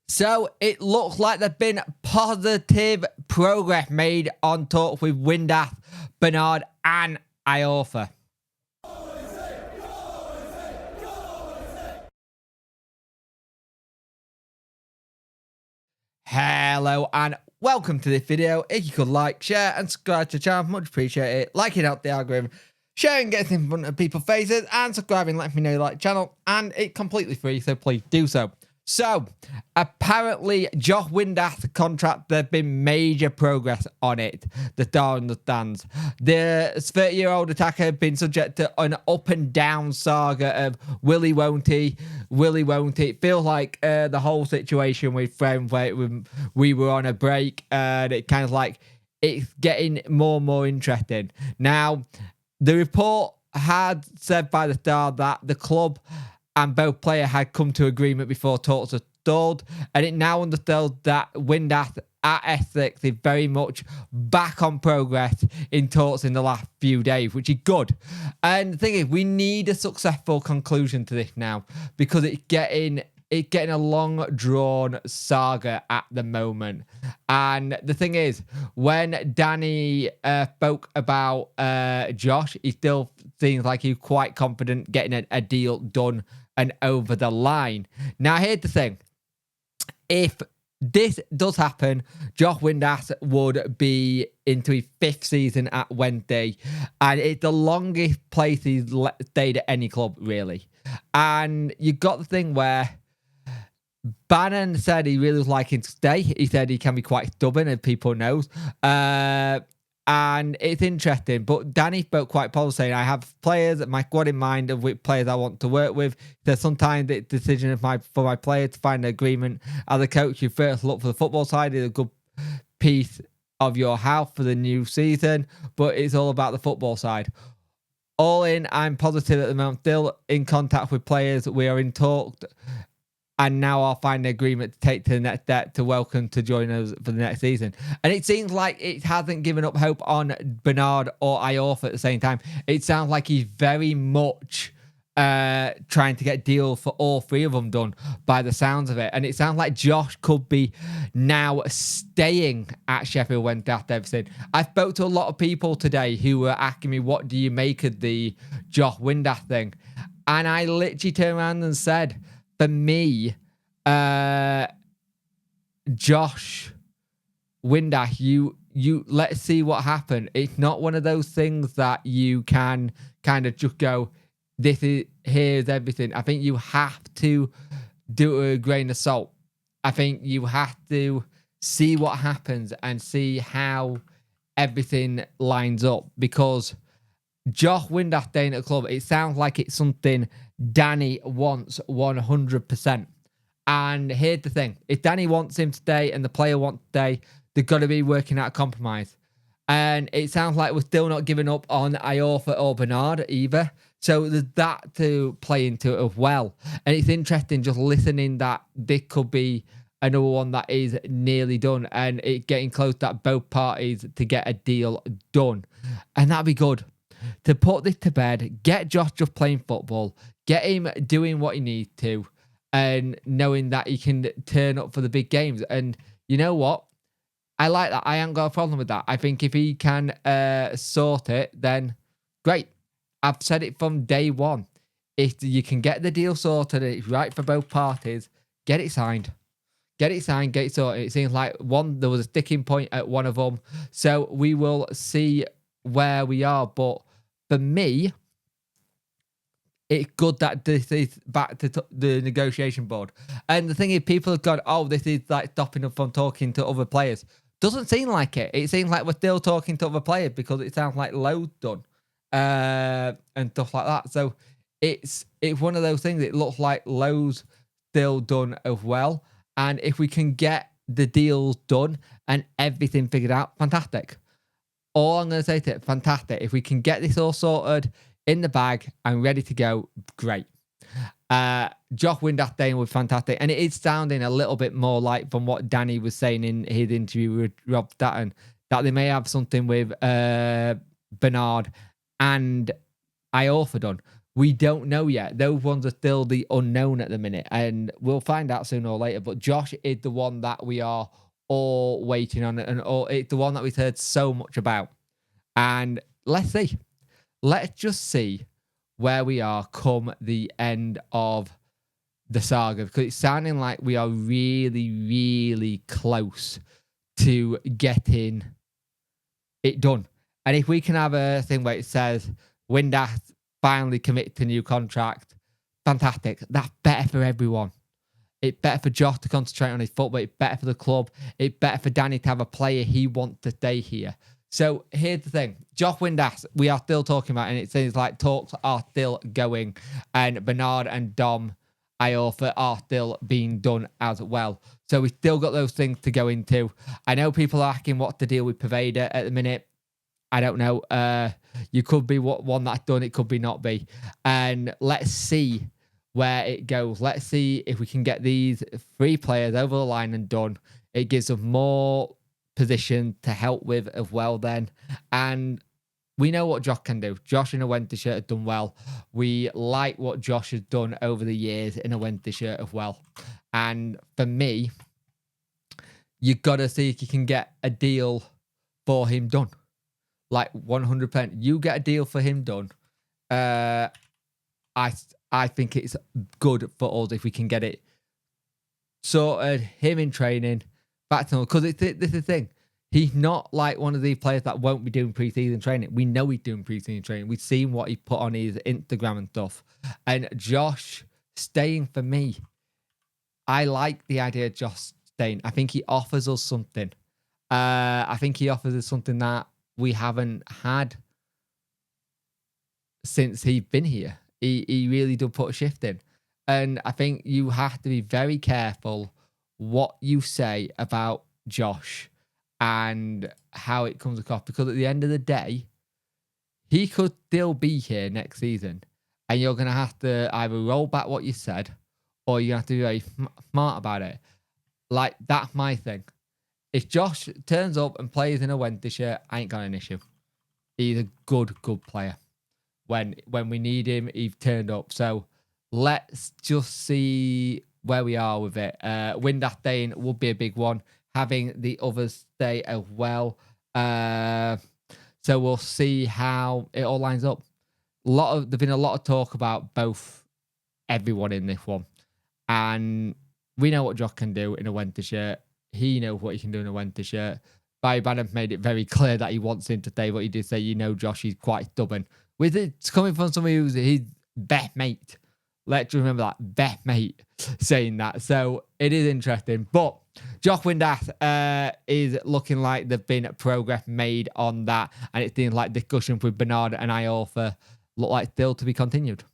So it looks like there's been positive progress made on talks with Windass, Bernard and Iorfa. Hello and welcome to this video. If you could like, share and subscribe to the channel, much appreciate it. Liking out the algorithm, sharing gets in front of people's faces, and subscribing lets me know you like the channel, and it's completely free, so please do so. So, apparently, Josh Windass contract, there's been major progress on it. The star understands. The 30-year-old attacker has been subject to an up and down saga of will he, won't he, will he, won't he. It feels like the whole situation with Friend, where we were on a break, and it kind of like, it's getting more and more interesting. Now, the report had said by the star that the club and both players had come to agreement before talks had stalled, and it now understood that Windass at Essex is very much back on progress in talks in the last few days, which is good. And the thing is, we need a successful conclusion to this now, because it's getting a long drawn saga at the moment. And the thing is, when Danny spoke about Josh, he still seems like he's quite confident getting a deal done and over the line. Now, here's the thing. If this does happen, Josh Windass would be into his 5th season at Wednesday, and it's the longest place he's stayed at any club, really. And you got the thing where Bannon said he really was liking to stay. He said he can be quite stubborn, as people knows. And it's interesting, but Danny spoke quite positive, saying, I have players at my squad in mind of which players I want to work with. There's sometimes the decision for my player to find an agreement. As a coach, you first look for the football side. It's a good piece of your house for the new season, but it's all about the football side. All in, I'm positive at the moment, still in contact with players. We are in talks, and now I'll find an agreement to take to the next step to welcome to join us for the next season. And it seems like it hasn't given up hope on Bernard or Iorfa at the same time. It sounds like he's very much trying to get deals for all three of them done by the sounds of it. And it sounds like Josh could be now staying at Sheffield Wednesday after everything. I spoke to a lot of people today who were asking me, what do you make of the Josh Windass thing? And I literally turned around and said, for me, Josh Windass, you let's see what happened. It's not one of those things that you can kind of just go, here's everything. I think you have to do it with a grain of salt. I think you have to see what happens and see how everything lines up, because Josh Windass staying at the club, it sounds like it's something Danny wants 100%. And here's the thing. If Danny wants him to stay and the player wants to stay, they've got to be working out a compromise. And it sounds like we're still not giving up on Iorfa or Bernard either. So there's that to play into it as well. And it's interesting just listening that this could be another one that is nearly done, and it getting close that both parties to get a deal done. And that'd be good. To put this to bed, get Josh just playing football, get him doing what he needs to, and knowing that he can turn up for the big games. And you know what? I like that. I ain't got a problem with that. I think if he can sort it, then great. I've said it from day one. If you can get the deal sorted and it's right for both parties, get it signed. Get it signed, get it sorted. It seems like there was a sticking point at one of them. So we will see where we are. But for me, it's good that this is back to the negotiation board. And the thing is, people have gone, oh, this is like stopping them from talking to other players. Doesn't seem like it. It seems like we're still talking to other players, because it sounds like Lowe's done and stuff like that. So it's one of those things. It looks like Lowe's still done as well. And if we can get the deals done and everything figured out, fantastic. All I'm going to say to it, fantastic. If we can get this all sorted, in the bag and ready to go, great. Josh Windass staying was fantastic. And it is sounding a little bit more like, from what Danny was saying in his interview with Rob Statton, that they may have something with Bernard and Iorfa done, we don't know yet. Those ones are still the unknown at the minute, and we'll find out sooner or later. But Josh is the one that we are all waiting on, and it's the one that we've heard so much about. And let's see. Let's just see where we are come the end of the saga, because it's sounding like we are really, really close to getting it done. And if we can have a thing where it says Windass finally commit to new contract, fantastic. That's better for everyone. It's better for Josh to concentrate on his football. It's better for the club. It's better for Danny to have a player he wants to stay here. So here's the thing. Josh Windass, we are still talking about, and it seems like talks are still going. And Bernard and Dom Iorfa are still being done as well. So we still got those things to go into. I know people are asking what to deal with Pervader at the minute. I don't know. You could be one that's done. It could be not be. And let's see where it goes. Let's see if we can get these 3 players over the line and done. It gives them more position to help with as well then. And we know what Josh can do. Josh in a winter shirt has done well. We like what Josh has done over the years in a winter shirt as well. And for me, you've got to see if you can get a deal for him done. Like 100%. You get a deal for him done. I think it's good for us if we can get it sorted. Him in training. Back to him. Because this is the thing. He's not like one of these players that won't be doing pre-season training. We know he's doing pre-season training. We've seen what he put on his Instagram and stuff. And Josh staying, for me, I like the idea of Josh staying. I think he offers us something. I think he offers us something that we haven't had since he's been here. He really did put a shift in. And I think you have to be very careful what you say about Josh and how it comes across, because at the end of the day, he could still be here next season, and you're going to have to either roll back what you said, or you have to be very smart about it. Like, that's my thing. If Josh turns up and plays in a winter shirt, I ain't got an issue. He's a good player. When we need him, he's turned up. So let's just see where we are with it. Windass staying would be a big one. Having the others stay as well. So we'll see how it all lines up. There's been a lot of talk about everyone in this one. And we know what Josh can do in a winter shirt. He knows what he can do in a winter shirt. Barry Bannon made it very clear that he wants him to stay, but he did say, Josh, he's quite stubborn. With it coming from somebody who's his best mate. Let's remember that, best mate saying that. So it is interesting. But Josh Windass is looking like there's been progress made on that. And it seems like discussions with Bernard and Iorfa look like still to be continued.